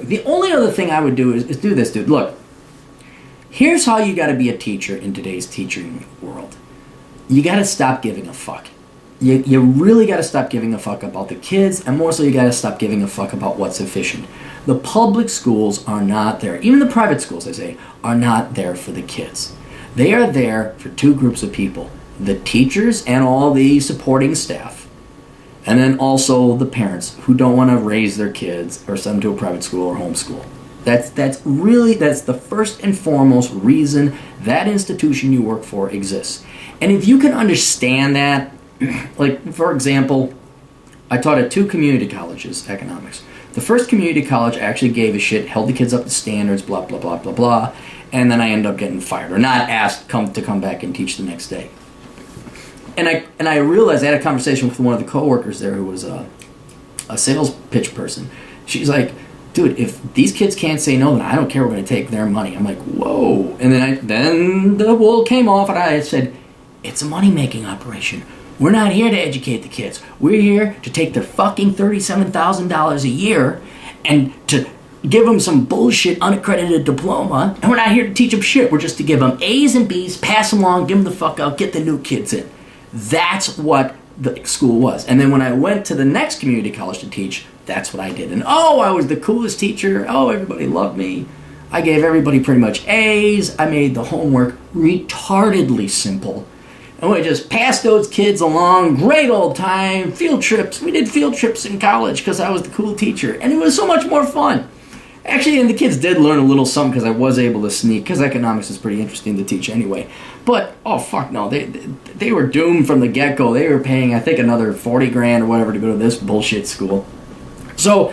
The only other thing I would do is do this, dude. Look, here's how you got to be a teacher in today's teaching world. You got to stop giving a fuck. You really got to stop giving a fuck about the kids, and more so you got to stop giving a fuck about what's efficient. The public schools are not there, even the private schools, I say, are not there for the kids. They are there for two groups of people, the teachers and all the supporting staff, and then also the parents who don't want to raise their kids or send them to a private school or homeschool. That's the first and foremost reason that institution you work for exists. And if you can understand that, like, for example, I taught at 2 community colleges, economics. The first community college actually gave a shit, held the kids up to standards, blah, blah, blah, blah, blah, and then I ended up getting fired, or not asked to come back and teach the next day. And I realized, I had a conversation with one of the coworkers there who was a sales pitch person. She's like, dude, if these kids can't say no, then I don't care, we're going to take their money. I'm like, whoa. And then the wool came off, and I said, it's a money-making operation. We're not here to educate the kids. We're here to take their fucking $37,000 a year and to give them some bullshit unaccredited diploma. And we're not here to teach them shit. We're just to give them A's and B's, pass them along, give them the fuck out, get the new kids in. That's what the school was. And then when I went to the next community college to teach, that's what I did. And I was the coolest teacher. Everybody loved me. I gave everybody pretty much A's. I made the homework retardedly simple. And we just passed those kids along. Great old time. Field trips. We did field trips in college because I was the cool teacher. And it was so much more fun. Actually, and the kids did learn a little something because I was able to sneak, because economics is pretty interesting to teach anyway. But, fuck no. They were doomed from the get-go. They were paying, I think, another $40,000 or whatever to go to this bullshit school. So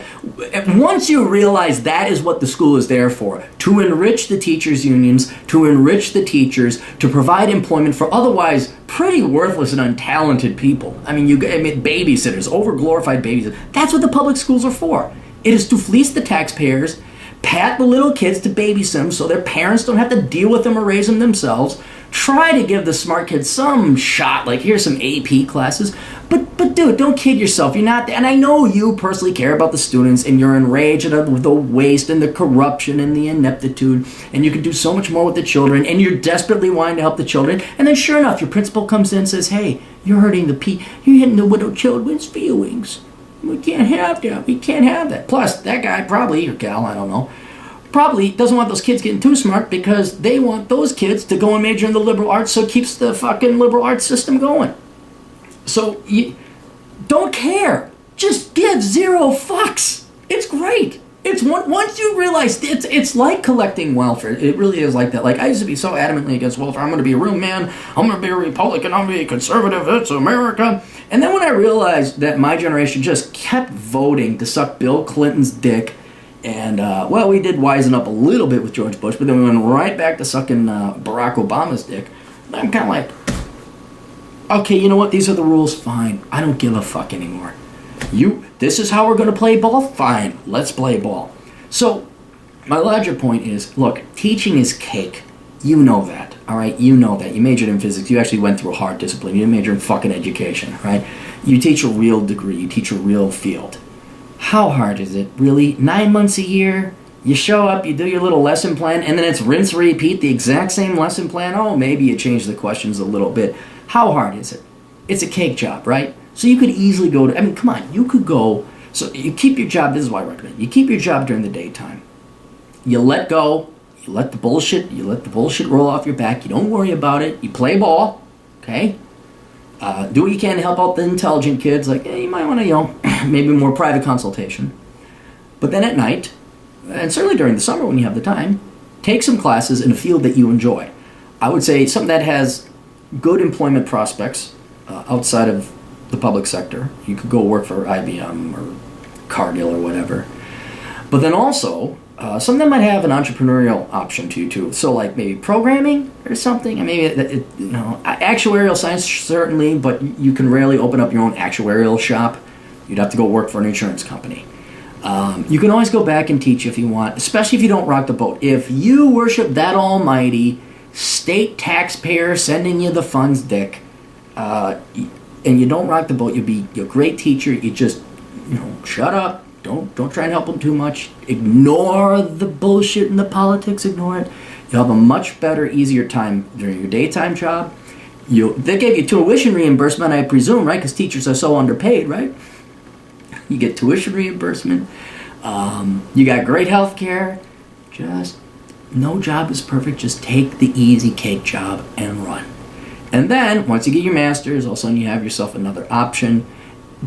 once you realize that is what the school is there for, to enrich the teachers' unions, to enrich the teachers, to provide employment for otherwise pretty worthless and untalented people. Babysitters, over-glorified babysitters. That's what the public schools are for. It is to fleece the taxpayers, pat the little kids to babysit them so their parents don't have to deal with them or raise them themselves, try to give the smart kids some shot, like here's some AP classes. But dude, don't kid yourself. You're not, and I know you personally care about the students and you're enraged at the waste and the corruption and the ineptitude, and you can do so much more with the children, and you're desperately wanting to help the children, and then sure enough, your principal comes in and says, hey, you're hitting the widowed children's feelings. We can't have that. We can't have that. Plus, that guy probably, or gal, I don't know, probably doesn't want those kids getting too smart because they want those kids to go and major in the liberal arts, so it keeps the fucking liberal arts system going. So, you don't care. Just give 0 fucks. It's great. It's once you realize it's like collecting welfare. It really is like that. Like, I used to be so adamantly against welfare. I'm going to be a real man. I'm going to be a Republican. I'm going to be a conservative. It's America. And then when I realized that my generation just kept voting to suck Bill Clinton's dick, and, we did wisen up a little bit with George Bush, but then we went right back to sucking Barack Obama's dick. I'm kind of like, okay, you know what? These are the rules. Fine. I don't give a fuck anymore. This is how we're going to play ball? Fine. Let's play ball. So, my larger point is, look, teaching is cake. You know that, all right? You know that. You majored in physics. You actually went through a hard discipline. You didn't major in fucking education, right? You teach a real degree. You teach a real field. How hard is it? Really? 9 months a year? You show up, you do your little lesson plan, and then it's rinse, repeat, the exact same lesson plan? Maybe you change the questions a little bit. How hard is it? It's a cake job, right? So you could easily go to, come on, you could go, so you keep your job, this is why I recommend, you keep your job during the daytime. You let go, you let the bullshit roll off your back, you don't worry about it, you play ball, okay? Do what you can to help out the intelligent kids, like, you might want to, maybe more private consultation. But then at night, and certainly during the summer when you have the time, take some classes in a field that you enjoy. I would say something that has good employment prospects outside of the public sector. You could go work for IBM or Cargill or whatever. But then also, some of them might have an entrepreneurial option to you too. So like maybe programming or something. Actuarial science certainly, but you can rarely open up your own actuarial shop. You'd have to go work for an insurance company. You can always go back and teach if you want, especially if you don't rock the boat. If you worship that almighty state taxpayer sending you the funds dick, and you don't rock the boat, you're a great teacher. You just, shut up, Don't try and help them too much. Ignore the bullshit and the politics. Ignore it. You'll have a much better, easier time during your daytime job. They gave you tuition reimbursement, I presume, right? Because teachers are so underpaid, right? You get tuition reimbursement. You got great health care. Just no job is perfect. Just take the easy cake job and run. And then once you get your master's, all of a sudden you have yourself another option.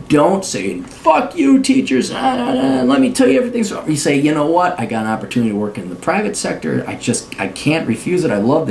Don't say, fuck you, teachers. Let me tell you everything's wrong. You say, you know what? I got an opportunity to work in the private sector. I can't refuse it. I love the